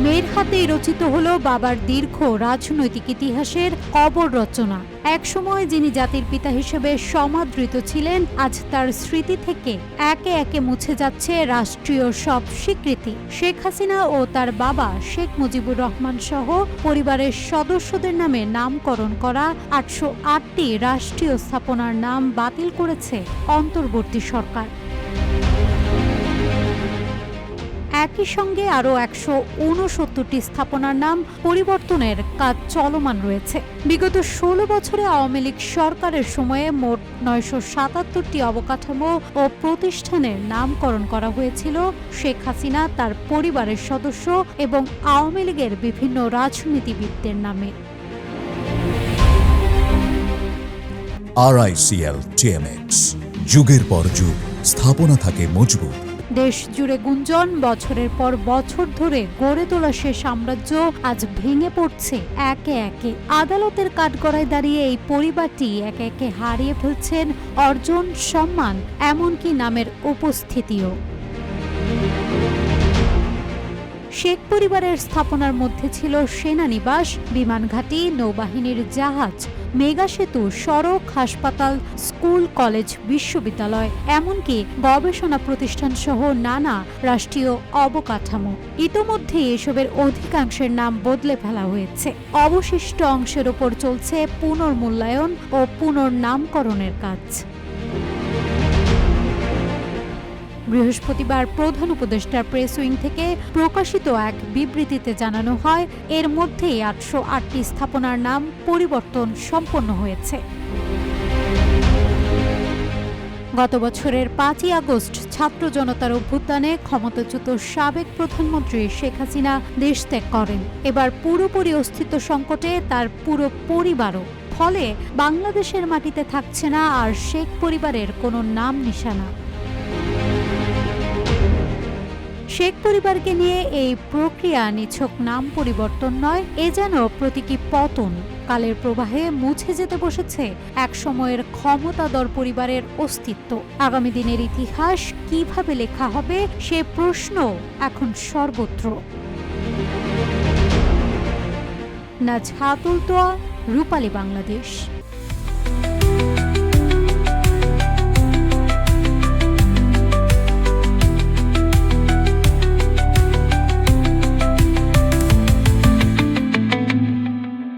মেয়ের হাতেই রচিত হলো বাবার দীর্ঘ রাজনৈতিক ইতিহাসের কবর রচনা। একসময় যিনি জাতির পিতা হিসেবে সমাদৃত ছিলেন, আজ তার স্মৃতি থেকে একে একে মুছে যাচ্ছে রাষ্ট্রীয় সব স্বীকৃতি। শেখ হাসিনা ও তার বাবা শেখ মুজিবুর রহমান সহ পরিবারের সদস্যদের নামে নামকরণ করা ৮০৮টি রাষ্ট্রীয় স্থাপনার নাম বাতিল করেছে অন্তর্বর্তী সরকার। একই সঙ্গে আরও ১৬৯টি স্থাপনার নাম পরিবর্তনের কাজ চলমান রয়েছে। বিগত ১৬ বছরে আওয়ামী লীগ সরকারের সময়ে মোট ৯৭৭টি অবকাঠামো ও প্রতিষ্ঠানের নামকরণ করা হয়েছিল শেখ হাসিনা, তার পরিবারের সদস্য এবং আওয়ামী লীগের বিভিন্ন রাজনীতিবিদদের নামে। RICL TMX, যুগের পর যুগ স্থাপনা থাকে মজবুত। দেশ জুড়ে গুঞ্জন, বছরের পর বছর ধরে গড়ে তোলা সে সাম্রাজ্য আজ ভেঙে পড়ছে একে একে। আদালতের কাঠগড়ায় দাঁড়িয়ে এই পরিবারটি একে একে হারিয়ে ফেলছেন অর্জন, সম্মান, এমনকি নামের উপস্থিতিও। শেখ পরিবারের স্থাপনার মধ্যে ছিল সেনানিবাস, বিমানঘাঁটি, নৌবাহিনীর জাহাজ, মেগা সেতু, সড়ক, হাসপাতাল, স্কুল, কলেজ, বিশ্ববিদ্যালয়, এমনকি গবেষণা প্রতিষ্ঠান সহ নানা রাষ্ট্রীয় অবকাঠামো। ইতোমধ্যে এসবের অধিকাংশের নাম বদলে ফেলা হয়েছে। অবশিষ্ট অংশের ওপর চলছে পুনর্মূল্যায়ন ও পুনর্নামকরণের কাজ। বৃহস্পতিবার প্রধান উপদেষ্টার প্রেস উইং থেকে প্রকাশিত এক বিবৃতিতে জানানো হয়, এর মধ্যেই ৮০৮টি স্থাপনার নাম পরিবর্তন সম্পন্ন হয়েছে। গত বছরের ৫ই আগস্ট ছাত্র জনতার অভ্যুত্থানে ক্ষমতাচ্যুত সাবেক প্রধানমন্ত্রী শেখ হাসিনা দেশ ত্যাগ করেন। এবার পুরোপুরি অস্তিত্ব সংকটে তার পুরো পরিবারও। ফলে বাংলাদেশের মাটিতে থাকছে না আর শেখ পরিবারের কোনো নাম নিশানা। শেখ পরিবারকে নিয়ে এই প্রক্রিয়া নিছক নাম পরিবর্তন নয়, এ যেন প্রতীকী পতন। কালের প্রবাহে মুছে যেতে বসেছে এক সময়ের ক্ষমতাধর পরিবারের অস্তিত্ব। আগামী দিনের ইতিহাস কিভাবে লেখা হবে সে প্রশ্ন এখন সর্বত্র। নাজহাতুল তোয়া, রূপালী বাংলাদেশ।